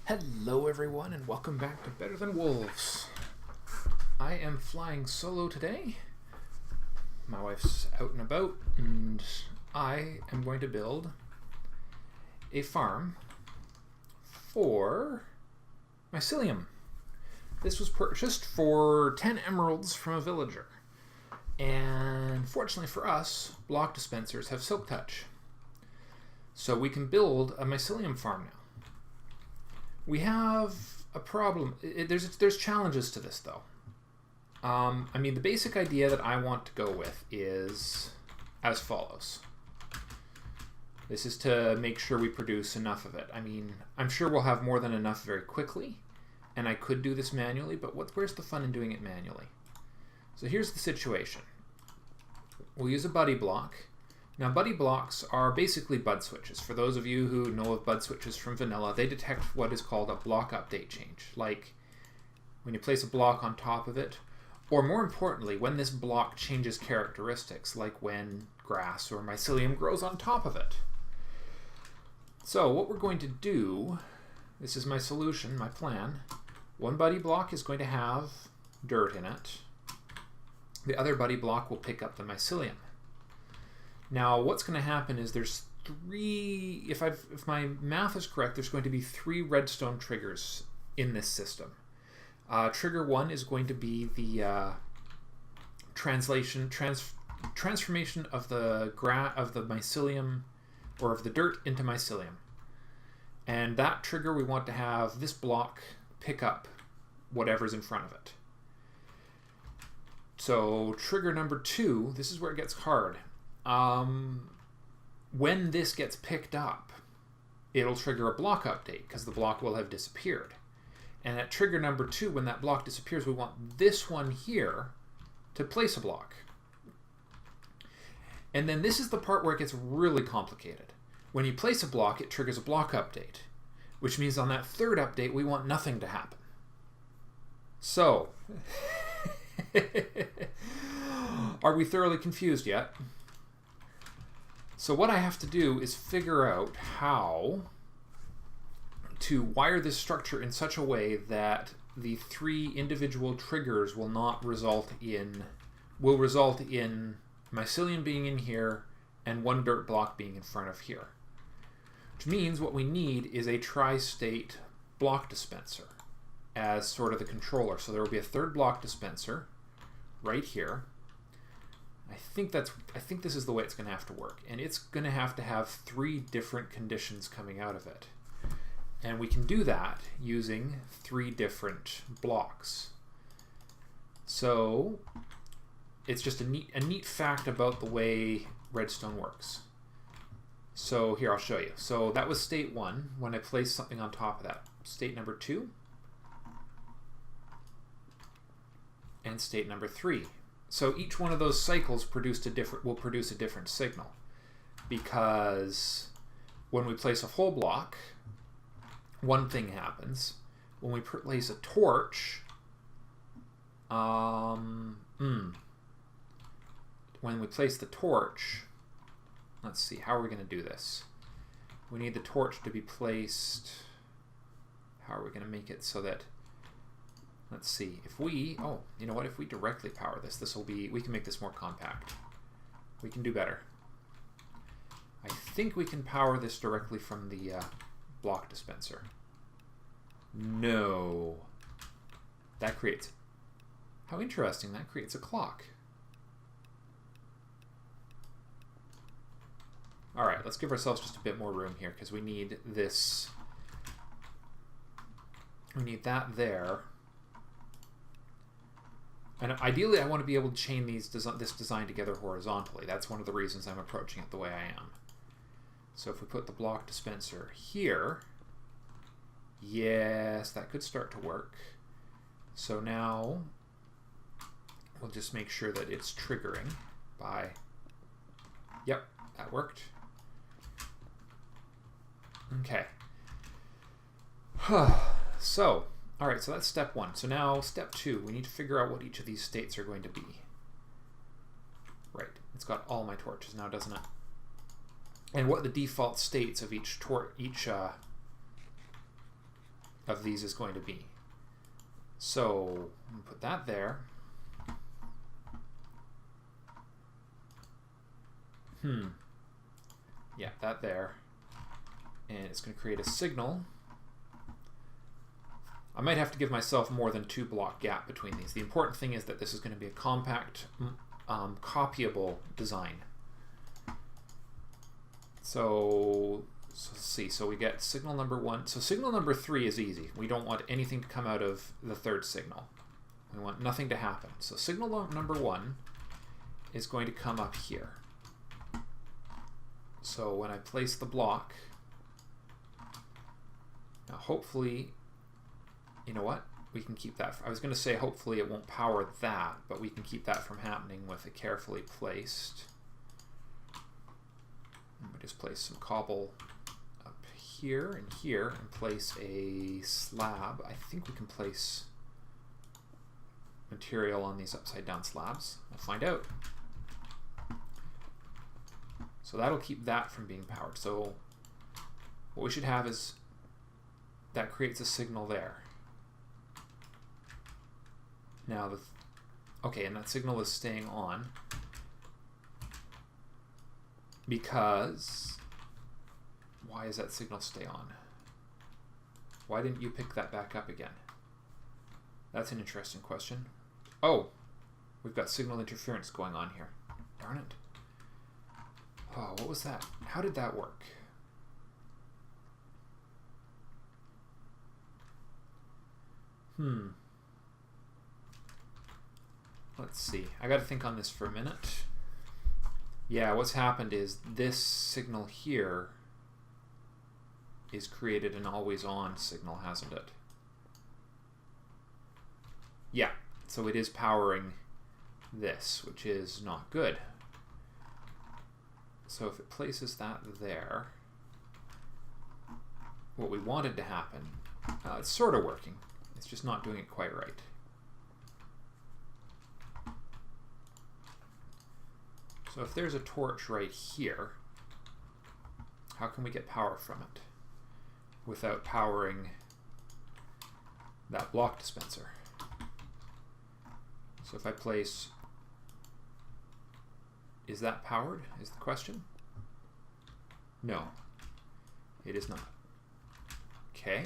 Hello everyone and welcome back to Better Than Wolves. I am flying solo today. My wife's out and about and I am going to build a farm for Mycellium. This was purchased for 10 emeralds from a villager. And fortunately for us, block dispensers have silk touch. So we can build a Mycellium farm now. We have a problem. There's challenges to this though. I mean, the basic idea that I want to go with is as follows. This is to make sure we produce enough of it. I mean, I'm sure we'll have more than enough very quickly, and I could do this manually, but where's the fun in doing it manually? So here's the situation. We'll use a buddy block. Now, buddy blocks are basically bud switches. For those of you who know of bud switches from vanilla, they detect what is called a block update change. Like when you place a block on top of it, or more importantly, when this block changes characteristics, like when grass or mycelium grows on top of it. So what we're going to do, this is my solution, my plan. One buddy block is going to have dirt in it. The other buddy block will pick up the mycelium. Now, what's going to happen is there's three, if my math is correct, there's going to be 3 redstone triggers in this system. Trigger 1 is going to be the transformation of the mycelium, or of the dirt into mycelium. And that trigger, we want to have this block pick up whatever's in front of it. So trigger number 2, this is where it gets hard. When this gets picked up, it'll trigger a block update because the block will have disappeared. And at trigger number 2, when that block disappears, we want this one here to place a block. And then this is the part where it gets really complicated. When you place a block, it triggers a block update, which means on that 3rd update, we want nothing to happen. So, are we thoroughly confused yet? So what I have to do is figure out how to wire this structure in such a way that the 3 individual triggers will result in mycelium being in here and 1 dirt block being in front of here. Which means what we need is a tri-state block dispenser as sort of the controller. So there will be a 3rd block dispenser right here. I think this is the way it's going to have to work, and it's going to have 3 different conditions coming out of it, and we can do that using 3 different blocks. So it's just a neat fact about the way redstone works. So here, I'll show you. So that was state 1 when I placed something on top of that. State number 2 and state number 3. So each one of those cycles will produce a different signal, because when we place a whole block, one thing happens. When we place a torch, when we place the torch, let's see, how are we going to do this? We need the torch to be placed. How are we going to make it so that, let's see, if we, you know what, if we directly power this, we can make this more compact. We can do better. I think we can power this directly from the block dispenser. No. That creates, how interesting, that creates a clock. All right, let's give ourselves just a bit more room here because we need this, we need that there. And ideally, I want to be able to chain this design together horizontally. That's one of the reasons I'm approaching it the way I am. So if we put the block dispenser here, yes, that could start to work. So now we'll just make sure that it's triggering by, yep, that worked. Okay. So, all right, so that's step 1. So now step 2, we need to figure out what each of these states are going to be. Right, it's got all my torches now, doesn't it? And what the default states of each of these is going to be. So put that there. Yeah, that there. And it's going to create a signal. I might have to give myself more than 2 block gap between these. The important thing is that this is going to be a compact, copyable design. So let's see. So we get signal number 1. So signal number 3 is easy. We don't want anything to come out of the 3rd signal. We want nothing to happen. So signal number 1 is going to come up here. So when I place the block, now hopefully, you know what? We can keep that. I was going to say hopefully it won't power that, but we can keep that from happening with it carefully placed. We just place some cobble up here and place a slab. I think we can place material on these upside down slabs. We'll find out. So that'll keep that from being powered. So what we should have is that creates a signal there. Now, okay, and that signal is staying on because, why does that signal stay on? Why didn't you pick that back up again? That's an interesting question. Oh, we've got signal interference going on here. Darn it. Oh, what was that? How did that work? Let's see. I got to think on this for a minute. Yeah, what's happened is this signal here is created an always on signal, hasn't it? Yeah, so it is powering this, which is not good. So if it places that there, what we wanted to happen, it's sort of working. It's just not doing it quite right. So if there's a torch right here, how can we get power from it without powering that block dispenser? So if I place, is that powered, is the question? No, it is not. Okay.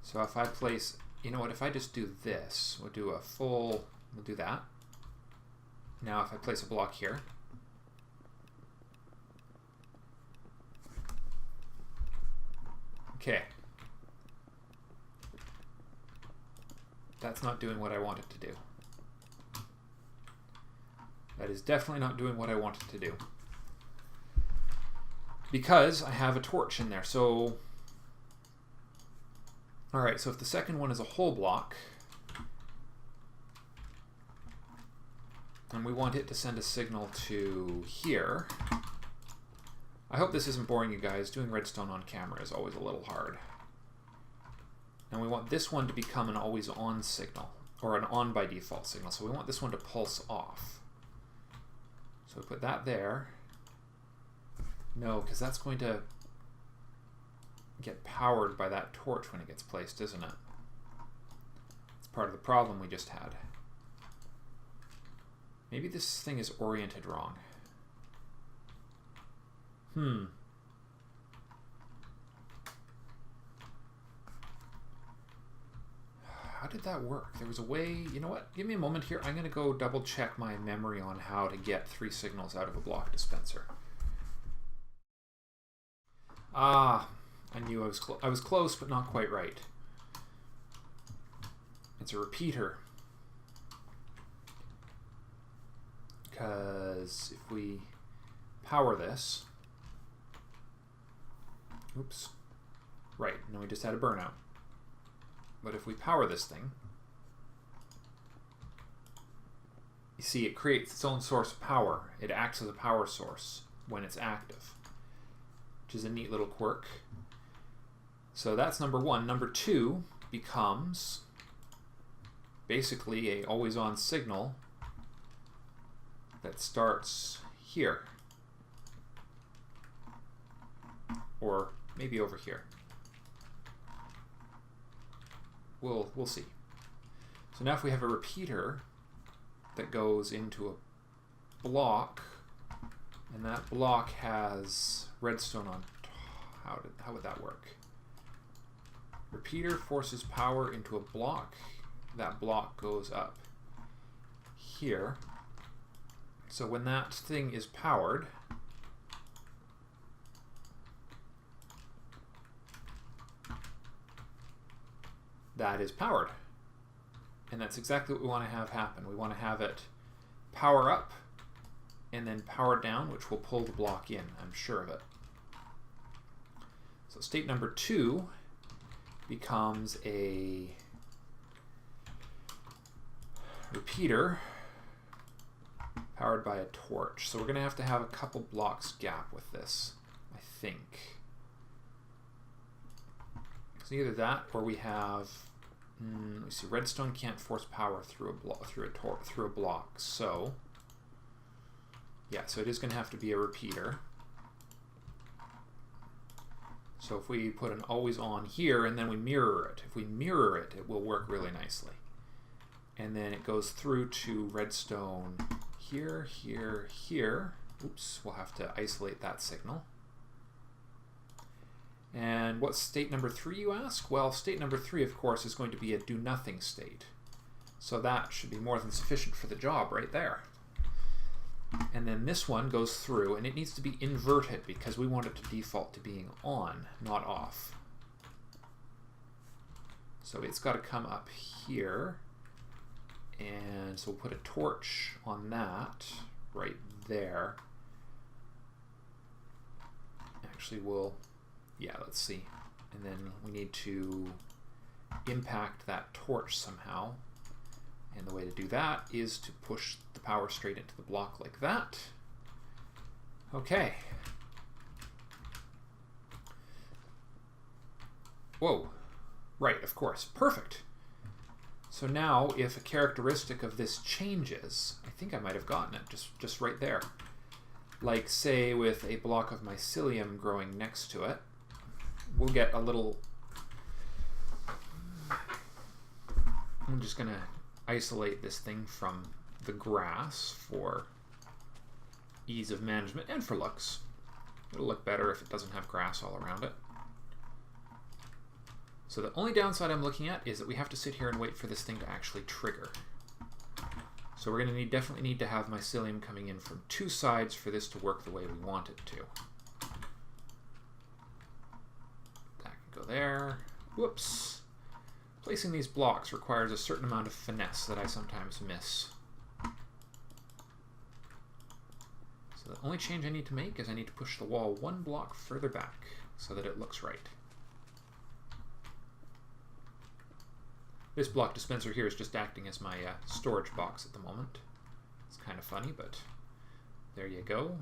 So if I place, you know what, if I just do this, we'll do a full, we'll do that. Now if I place a block here, okay, that's not doing what I want it to do. That is definitely not doing what I want it to do. Because I have a torch in there. So, alright, so if the second one is a whole block, and we want it to send a signal to here, I hope this isn't boring you guys. Doing redstone on camera is always a little hard. And we want this one to become an always on signal, or an on by default signal. So we want this one to pulse off. So we put that there. No, because that's going to get powered by that torch when it gets placed, isn't it? It's part of the problem we just had. Maybe this thing is oriented wrong. How did that work? There was a way, you know what? Give me a moment here. I'm going to go double check my memory on how to get 3 signals out of a block dispenser. Ah, I knew I was close, but not quite right. It's a repeater. Because if we power this, oops, right, no, we just had a burnout. But if we power this thing, you see it creates its own source of power. It acts as a power source when it's active, which is a neat little quirk. So that's number 1. Number 2 becomes basically a always on signal that starts here, or maybe over here. We'll see. So now if we have a repeater that goes into a block, and that block has redstone on top, how would that work? Repeater forces power into a block. That block goes up here. So when that thing is powered, that is powered. And that's exactly what we want to have happen. We want to have it power up and then power down, which will pull the block in, I'm sure of it. So state number 2 becomes a repeater powered by a torch. So we're going to have a couple blocks gap with this, I think. It's either that or we have, let me see, redstone can't force power through a block. So yeah, so it is going to have to be a repeater. So if we put an always on here and then we mirror it, if we mirror it, it will work really nicely. And then it goes through to redstone here, here, here. Oops, we'll have to isolate that signal. And what's state number 3, you ask? Well, state number 3, of course, is going to be a do nothing state. So that should be more than sufficient for the job right there. And then this one goes through, and it needs to be inverted because we want it to default to being on, not off. So it's got to come up here. And so we'll put a torch on that right there. Actually, yeah, let's see. And then we need to impact that torch somehow. And the way to do that is to push the power straight into the block like that. Okay. Whoa. Right, of course. Perfect. So now if a characteristic of this changes, I think I might have gotten it just right there. Like say with a block of mycelium growing next to it, we'll get a little, I'm just going to isolate this thing from the grass for ease of management and for looks. It'll look better if it doesn't have grass all around it. So the only downside I'm looking at is that we have to sit here and wait for this thing to actually trigger. So we're going to definitely need to have mycelium coming in from 2 sides for this to work the way we want it to. That can go there. Whoops. Placing these blocks requires a certain amount of finesse that I sometimes miss. So the only change I need to make is I need to push the wall 1 block further back so that it looks right. This block dispenser here is just acting as my storage box at the moment. It's kind of funny, but there you go.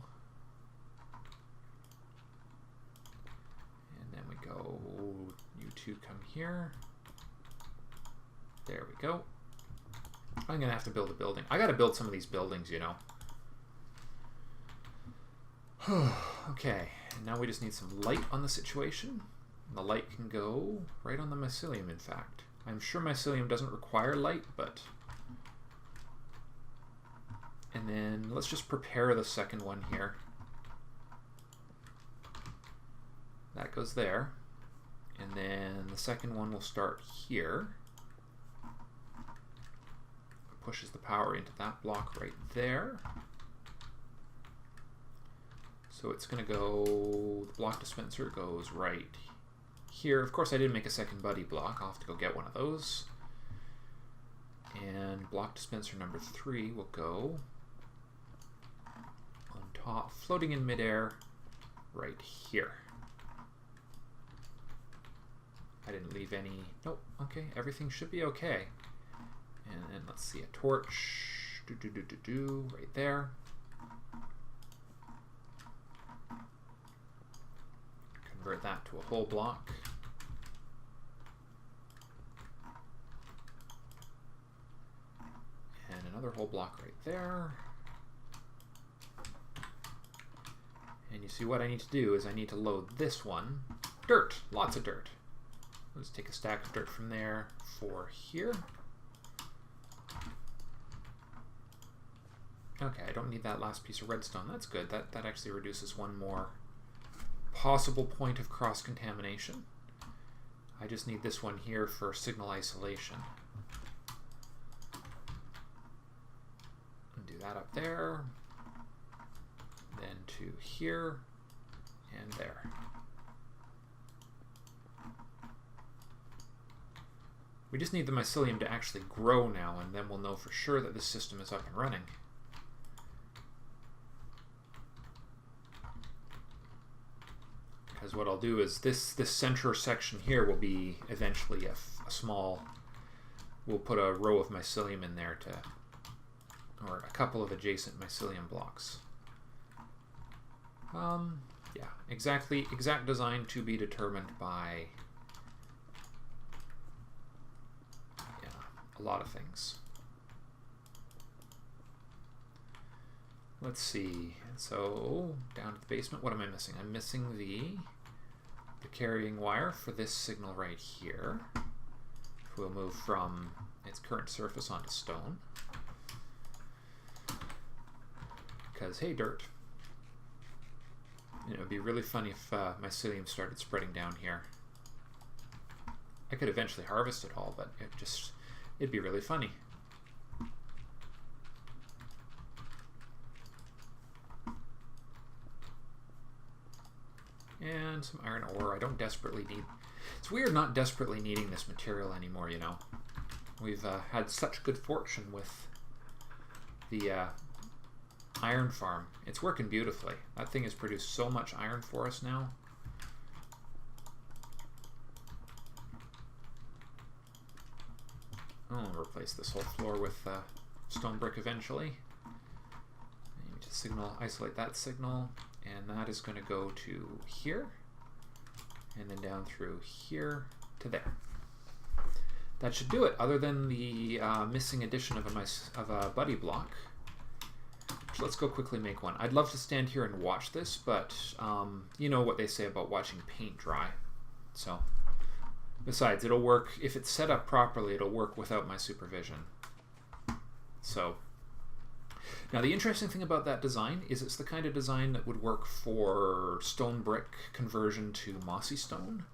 And then we go, you two come here. There we go. I'm going to have to build a building. I got to build some of these buildings, you know. Okay, and now we just need some light on the situation. And the light can go right on the mycelium, in fact. I'm sure mycelium doesn't require light, but... And then let's just prepare the second one here. That goes there. And then the second one will start here. Pushes the power into that block right there. So it's going to go, the block dispenser goes right here. Of course, I didn't make a second buddy block. I'll have to go get one of those. And block dispenser number 3 will go on top, floating in midair, right here. I didn't leave any, nope, okay, everything should be okay. And then let's see, a torch, right there. Convert that to a whole block. And another whole block right there. And you see what I need to do is I need to load this one Dirt, lots of dirt. Let's take a stack of dirt from there for here. Okay, I don't need that last piece of redstone. That's good. That actually reduces one more possible point of cross-contamination. I just need this one here for signal isolation. And do that up there, then to here, and there. We just need the mycelium to actually grow now, and then we'll know for sure that this system is up and running. Because what I'll do is this center section here will be eventually a small, we'll put a row of mycelium in there to, or a couple of adjacent mycelium blocks. Yeah, exact design to be determined by a lot of things. Let's see. So down to the basement, what am I missing? I'm missing the carrying wire for this signal right here. We'll move from its current surface onto stone. Because hey, dirt. You know, it'd be really funny if mycelium started spreading down here. I could eventually harvest it all, but it'd be really funny. And some iron ore. I don't desperately need... It's weird not desperately needing this material anymore, you know. We've had such good fortune with the iron farm. It's working beautifully. That thing has produced so much iron for us now. I'll replace this whole floor with stone brick eventually. I need to isolate that signal, and that is going to go to here, and then down through here to there. That should do it, other than the missing addition of a buddy block. So let's go quickly make one. I'd love to stand here and watch this, but you know what they say about watching paint dry. So, besides, it'll work, if it's set up properly, it'll work without my supervision. So, now the interesting thing about that design is it's the kind of design that would work for stone brick conversion to mossy stone.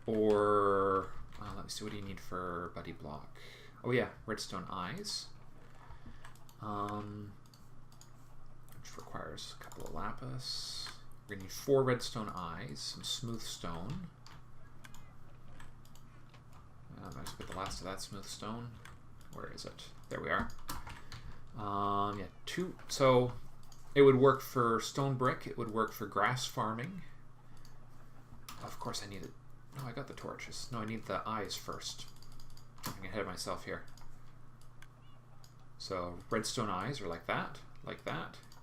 Or, let me see, what do you need for buddy block? Oh yeah, redstone eyes. Which requires a couple of lapis. We're going to need 4 redstone eyes, some smooth stone. Let's get the last of that smooth stone. Where is it? There we are. Yeah, 2. So it would work for stone brick. It would work for grass farming. Of course, I need it. No, I got the torches. No, I need the eyes first. I'm getting ahead of myself here. So redstone eyes are like that,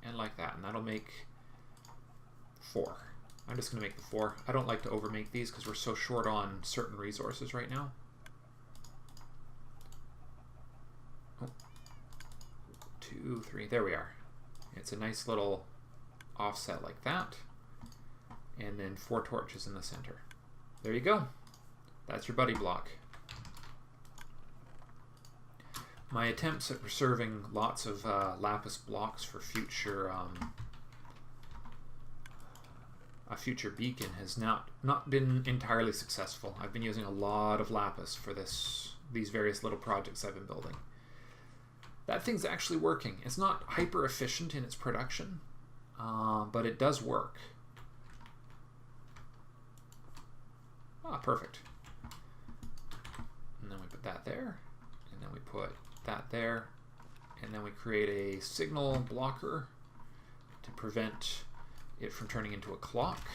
and like that, and that'll make 4. I'm just going to make the 4. I don't like to overmake these because we're so short on certain resources right now. Oh. 2, 3, there we are. It's a nice little offset like that, and then 4 torches in the center. There you go. That's your buddy block. My attempts at reserving lots of lapis blocks for future a future beacon has not been entirely successful. I've been using a lot of lapis for these various little projects I've been building. That thing's actually working. It's not hyper efficient in its production, but it does work. Ah, perfect. And then we put that there, and then we put that there, and then we create a signal blocker to prevent it from turning into a clock.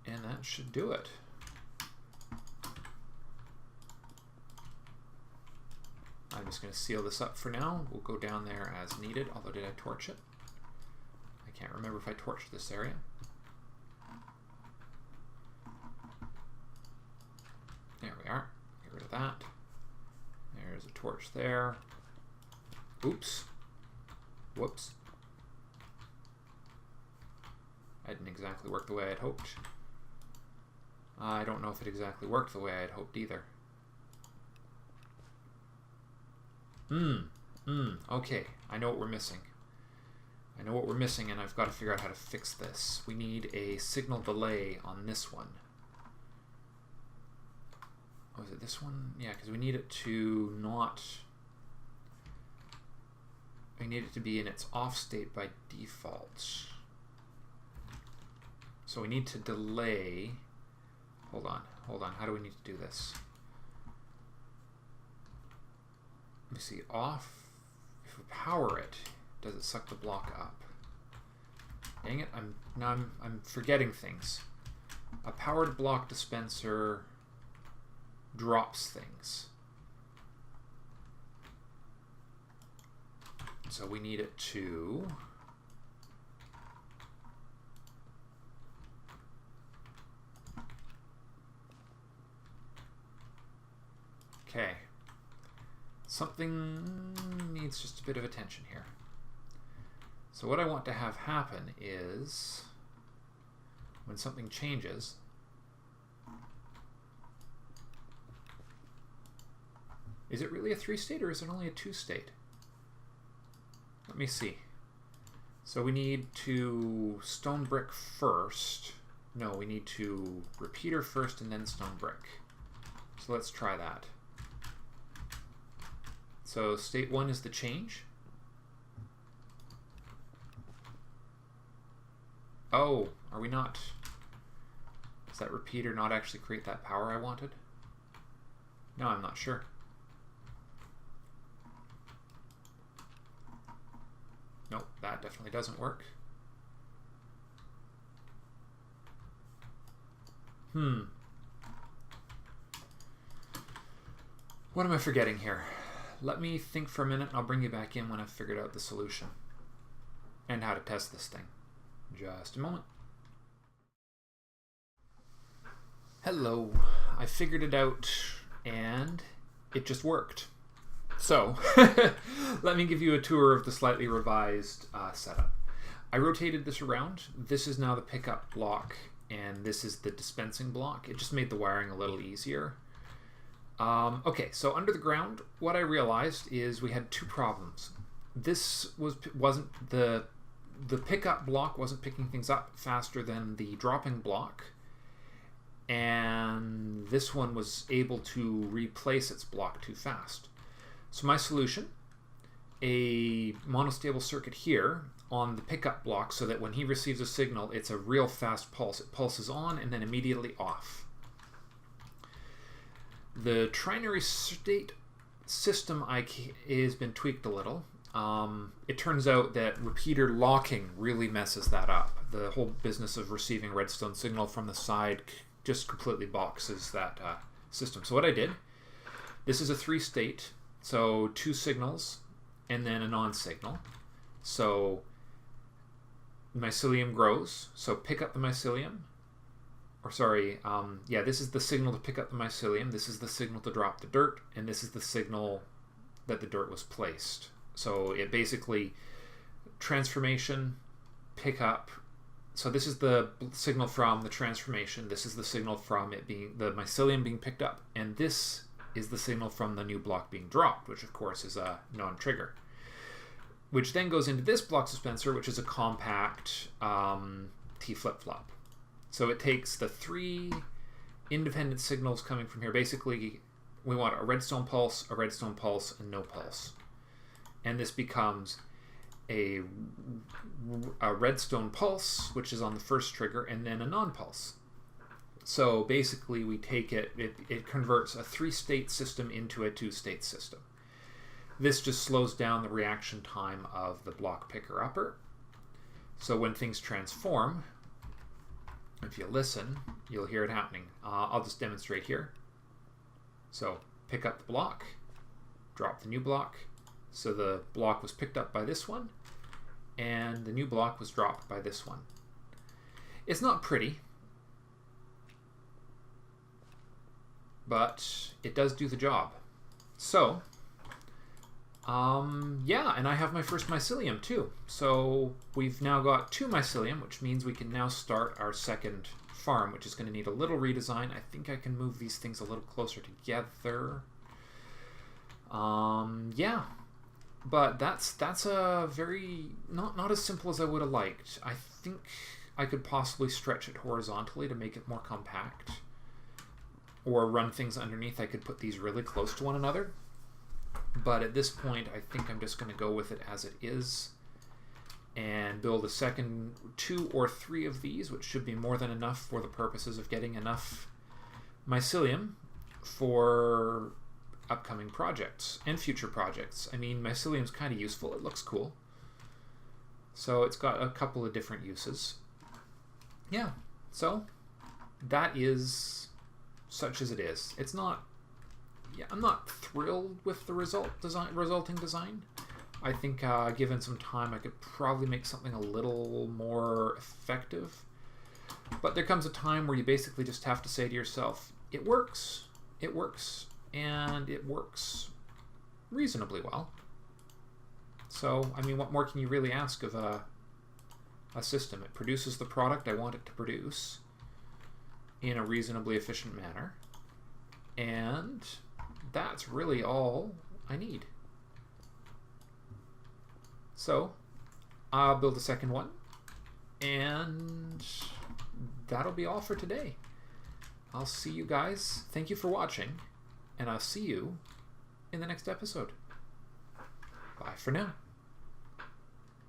And that should do it. I'm just going to seal this up for now. We'll go down there as needed, although did I torch it? I can't remember if I torched this area. There we are. Get rid of that. There's a torch there. Oops. Whoops. That didn't exactly work the way I'd hoped. I don't know if it exactly worked the way I'd hoped either. Okay, I know what we're missing. I know what we're missing, and I've got to figure out how to fix this. We need a signal delay on this one. Oh, is it this one? Yeah, because we need it to not... We need it to be in its off state by default. So we need to delay... Hold on. How do we need to do this? Let me see. Off. If we power it, does it suck the block up? Dang it! I'm forgetting things. A powered block dispenser drops things. So we need it to... Okay. Something needs just a bit of attention here. So what I want to have happen is when something changes, is it really a 3-state or is it only a 2-state? Let me see. So we need to stone brick first. No, we need to repeater first and then stone brick. So let's try that. So state 1 is the change. Oh, are we not? Does that repeater not actually create that power I wanted? No, I'm not sure. Nope, that definitely doesn't work. What am I forgetting here? Let me think for a minute and I'll bring you back in when I've figured out the solution and how to test this thing. Just a moment. Hello. I figured it out and it just worked. So, let me give you a tour of the slightly revised setup. I rotated this around. This is now the pickup block and this is the dispensing block. It just made the wiring a little easier. Okay, so under the ground, what I realized is we had 2 problems. This wasn't the pickup block wasn't picking things up faster than the dropping block, and this one was able to replace its block too fast. So my solution, a monostable circuit here on the pickup block so that when he receives a signal, it's a real fast pulse. It pulses on and then immediately off. The trinary state system has been tweaked a little. It turns out that repeater locking really messes that up. The whole business of receiving redstone signal from the side just completely boxes that system. So what I did, this is a 3-state, so 2 signals and then a non-signal. So mycelium grows, so pick up the mycelium. Or sorry, yeah, this is the signal to pick up the mycelium, this is the signal to drop the dirt, and this is the signal that the dirt was placed. So it basically, transformation, pick up, so this is the signal from the transformation, this is the signal from it being, the mycelium being picked up, and this is the signal from the new block being dropped, which of course is a non-trigger. Which then goes into this block dispenser, which is a compact T flip-flop. So it takes the 3 independent signals coming from here. Basically, we want a redstone pulse, and no pulse. And this becomes a redstone pulse, which is on the first trigger, and then a non-pulse. So basically, we take it converts a 3-state system into a 2-state system. This just slows down the reaction time of the block picker-upper. So when things transform, if you listen, you'll hear it happening. I'll just demonstrate here. So pick up the block, drop the new block. So the block was picked up by this one, and the new block was dropped by this one. It's not pretty, but it does do the job. So Yeah, and I have my first mycelium too. So we've now got 2 mycelium, which means we can now start our second farm, which is going to need a little redesign. I think I can move these things a little closer together. Yeah, but that's a very not as simple as I would have liked. I think I could possibly stretch it horizontally to make it more compact, or run things underneath. I could put these really close to one another. But at this point, I think I'm just going to go with it as it is and build a second 2 or 3 of these, which should be more than enough for the purposes of getting enough mycelium for upcoming projects and future projects. I mean, mycelium's kind of useful. It looks cool. So it's got a couple of different uses. Yeah, so that is such as it is. It's not... Yeah, I'm not thrilled with the resulting design. I think given some time, I could probably make something a little more effective. But there comes a time where you basically just have to say to yourself, it works, and it works reasonably well. So, I mean, what more can you really ask of a system? It produces the product I want it to produce in a reasonably efficient manner. And that's really all I need. So I'll build a second one, and that'll be all for today. I'll see you guys. Thank you for watching, and I'll see you in the next episode. Bye for now.